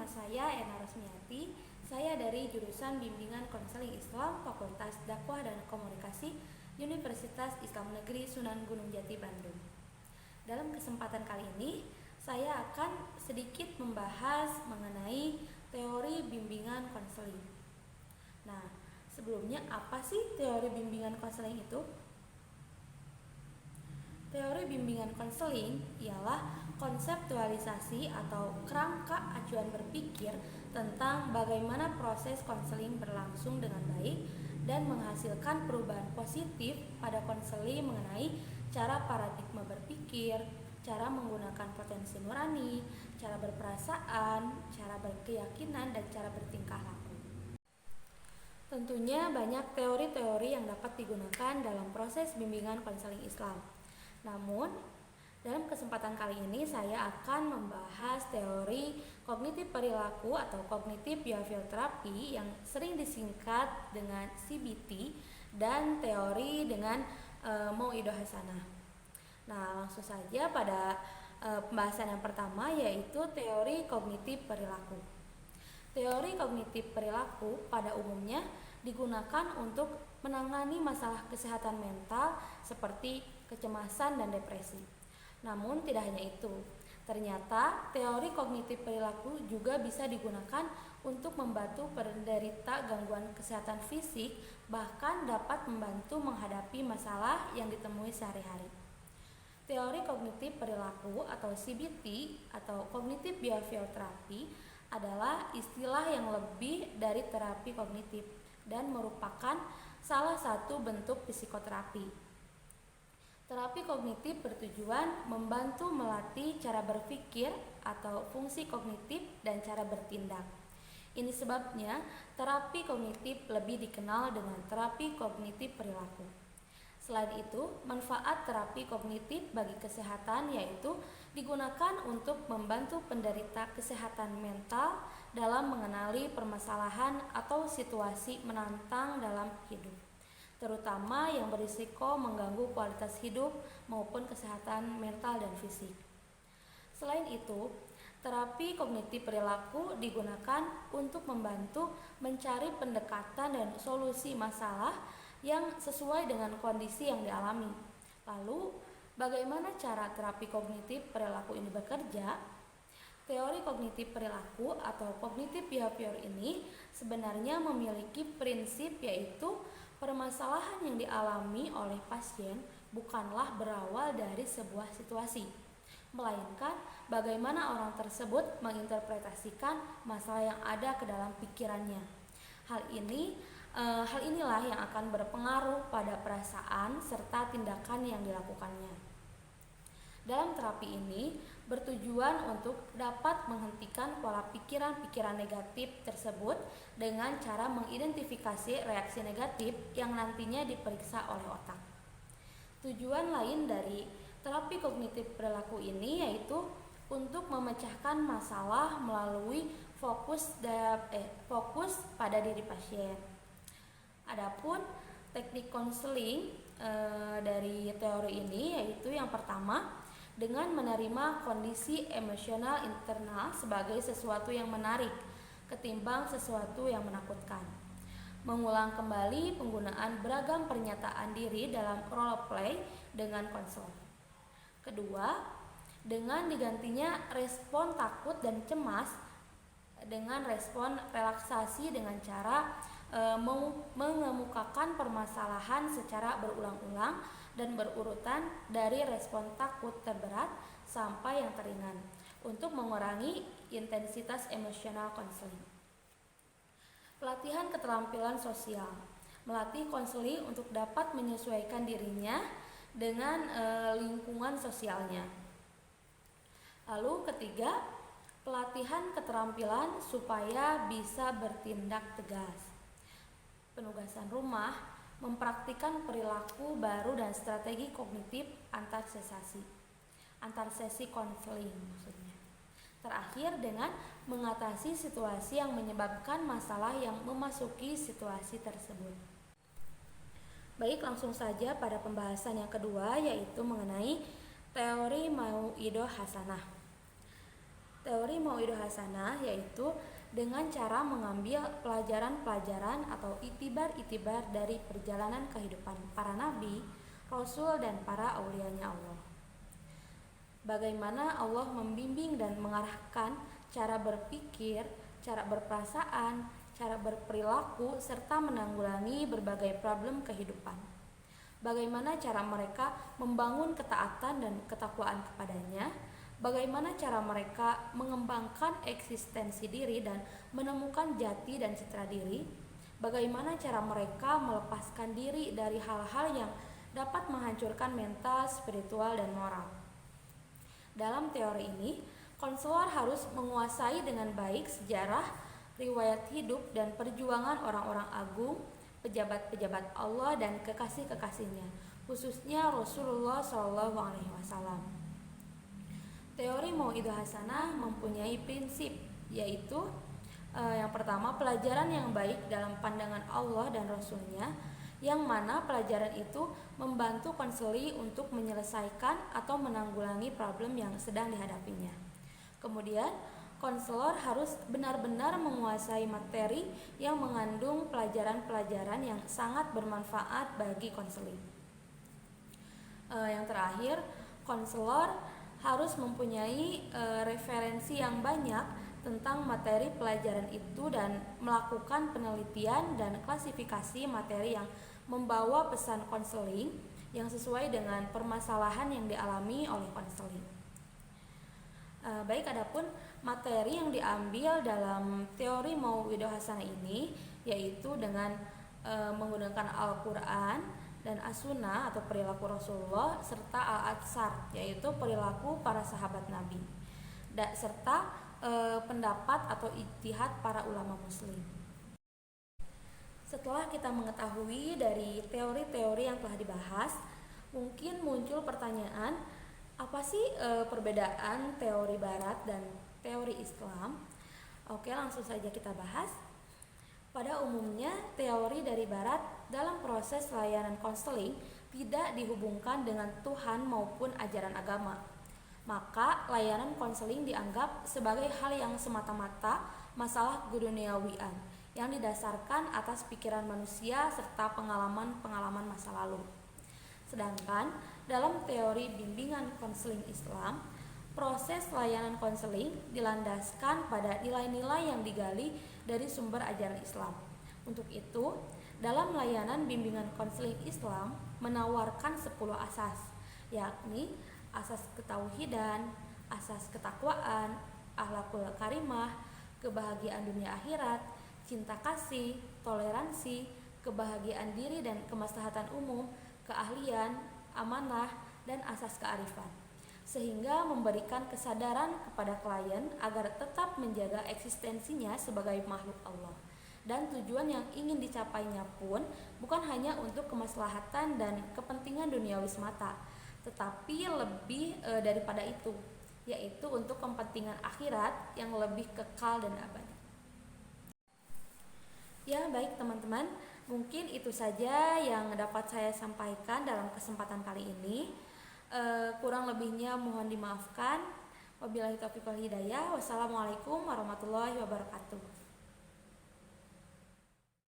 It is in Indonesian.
nama saya Ena Rosmiati. Saya dari jurusan Bimbingan Konseling Islam Fakultas Dakwah dan Komunikasi Universitas Islam Negeri Sunan Gunung Jati, Bandung. Dalam kesempatan kali ini, saya akan sedikit membahas mengenai teori bimbingan konseling. Nah, sebelumnya apa sih teori bimbingan konseling itu? Teori bimbingan konseling ialah konseptualisasi atau kerangka acuan berpikir tentang bagaimana proses konseling berlangsung dengan baik dan menghasilkan perubahan positif pada konseling mengenai cara paradigma berpikir, cara menggunakan potensi nurani, cara berperasaan, cara berkeyakinan, dan cara bertingkah laku. Tentunya banyak teori-teori yang dapat digunakan dalam proses bimbingan konseling Islam. Namun, dalam kesempatan kali ini saya akan membahas teori kognitif perilaku atau kognitif behavioral therapy yang sering disingkat dengan CBT dan teori dengan Mauidhah Hasanah. Nah, langsung saja pada pembahasan yang pertama, yaitu teori kognitif perilaku. Teori kognitif perilaku pada umumnya digunakan untuk menangani masalah kesehatan mental seperti kecemasan dan depresi. Namun tidak hanya itu, ternyata teori kognitif perilaku juga bisa digunakan untuk membantu penderita gangguan kesehatan fisik, bahkan dapat membantu menghadapi masalah yang ditemui sehari-hari. Teori kognitif perilaku atau CBT atau Cognitive Behavioral Therapy adalah istilah yang lebih dari terapi kognitif dan merupakan salah satu bentuk psikoterapi. Terapi kognitif bertujuan membantu melatih cara berpikir atau fungsi kognitif dan cara bertindak. Ini sebabnya terapi kognitif lebih dikenal dengan terapi kognitif perilaku. Selain itu, manfaat terapi kognitif bagi kesehatan yaitu digunakan untuk membantu penderita kesehatan mental dalam mengenali permasalahan atau situasi menantang dalam hidup, terutama yang berisiko mengganggu kualitas hidup maupun kesehatan mental dan fisik. Selain itu, terapi kognitif perilaku digunakan untuk membantu mencari pendekatan dan solusi masalah yang sesuai dengan kondisi yang dialami. Lalu, bagaimana cara terapi kognitif perilaku ini bekerja? Teori kognitif perilaku atau kognitif behavior ini sebenarnya memiliki prinsip, yaitu permasalahan yang dialami oleh pasien bukanlah berawal dari sebuah situasi, melainkan bagaimana orang tersebut menginterpretasikan masalah yang ada ke dalam pikirannya. Hal inilah yang akan berpengaruh pada perasaan serta tindakan yang dilakukannya. Dalam terapi ini bertujuan untuk dapat menghentikan pola pikiran-pikiran negatif tersebut dengan cara mengidentifikasi reaksi negatif yang nantinya diperiksa oleh otak. Tujuan lain dari terapi kognitif perilaku ini yaitu untuk memecahkan masalah melalui fokus pada diri pasien. Adapun teknik konseling dari teori ini yaitu yang pertama, dengan menerima kondisi emosional internal sebagai sesuatu yang menarik ketimbang sesuatu yang menakutkan. Mengulang kembali penggunaan beragam pernyataan diri dalam role play dengan konselor. Kedua, dengan digantinya respon takut dan cemas dengan respon relaksasi dengan cara mengemukakan permasalahan secara berulang-ulang dan berurutan dari respon takut terberat sampai yang teringan untuk mengurangi intensitas emosional konseling. Pelatihan keterampilan sosial, melatih konseling untuk dapat menyesuaikan dirinya dengan lingkungan sosialnya. Lalu ketiga, pelatihan keterampilan supaya bisa bertindak tegas. Penugasan rumah, mempraktikkan perilaku baru dan strategi kognitif antar sesi konseling maksudnya. Terakhir dengan mengatasi situasi yang menyebabkan masalah yang memasuki situasi tersebut. Baik, langsung saja pada pembahasan yang kedua, yaitu mengenai teori Mauidhah Hasanah. Teori Mau'idah Hasanah yaitu dengan cara mengambil pelajaran-pelajaran atau itibar-itibar dari perjalanan kehidupan para nabi, rasul, dan para aulianya Allah. Bagaimana Allah membimbing dan mengarahkan cara berpikir, cara berperasaan, cara berperilaku, serta menanggulangi berbagai problem kehidupan. Bagaimana cara mereka membangun ketaatan dan ketakwaan kepadanya, bagaimana cara mereka mengembangkan eksistensi diri dan menemukan jati dan citra diri, bagaimana cara mereka melepaskan diri dari hal-hal yang dapat menghancurkan mental, spiritual, dan moral. Dalam teori ini, konselor harus menguasai dengan baik sejarah, riwayat hidup, dan perjuangan orang-orang agung, pejabat-pejabat Allah, dan kekasih-kekasihnya, khususnya Rasulullah SAW. Teori Mau'idah Hasanah mempunyai prinsip, yaitu yang pertama, pelajaran yang baik dalam pandangan Allah dan Rasulnya, yang mana pelajaran itu membantu konseli untuk menyelesaikan atau menanggulangi problem yang sedang dihadapinya. Kemudian, konselor harus benar-benar menguasai materi yang mengandung pelajaran-pelajaran yang sangat bermanfaat bagi konseli. Yang terakhir, konselor harus mempunyai referensi yang banyak tentang materi pelajaran itu dan melakukan penelitian dan klasifikasi materi yang membawa pesan konseling yang sesuai dengan permasalahan yang dialami oleh konseling. Baik, adapun materi yang diambil dalam teori Mau'idah Hasanah ini yaitu dengan menggunakan Al-Quran dan As-Sunnah atau perilaku Rasulullah serta Al-Atsar yaitu perilaku para sahabat Nabi, serta pendapat atau ijtihad para ulama muslim. Setelah kita mengetahui dari teori-teori yang telah dibahas, mungkin muncul pertanyaan, apa sih perbedaan teori barat dan teori Islam? Oke, langsung saja kita bahas. Pada umumnya, teori dari barat dalam proses layanan konseling tidak dihubungkan dengan Tuhan maupun ajaran agama. Maka layanan konseling dianggap sebagai hal yang semata-mata masalah keduniawian yang didasarkan atas pikiran manusia serta pengalaman-pengalaman masa lalu. Sedangkan dalam teori bimbingan konseling Islam, proses layanan konseling dilandaskan pada nilai-nilai yang digali dari sumber ajaran Islam. Untuk itu, dalam layanan bimbingan konseling Islam menawarkan 10 asas, yakni asas ketauhidan, asas ketakwaan, akhlakul karimah, kebahagiaan dunia akhirat, cinta kasih, toleransi, kebahagiaan diri dan kemaslahatan umum, keahlian, amanah, dan asas kearifan, sehingga memberikan kesadaran kepada klien agar tetap menjaga eksistensinya sebagai makhluk Allah. Dan tujuan yang ingin dicapainya pun bukan hanya untuk kemaslahatan dan kepentingan duniawi semata, tetapi lebih daripada itu, yaitu untuk kepentingan akhirat yang lebih kekal dan abadi. Ya, baik teman-teman, mungkin itu saja yang dapat saya sampaikan dalam kesempatan kali ini. Kurang lebihnya mohon dimaafkan. Wabillahi taufiq wal hidayah. Wassalamualaikum warahmatullahi wabarakatuh.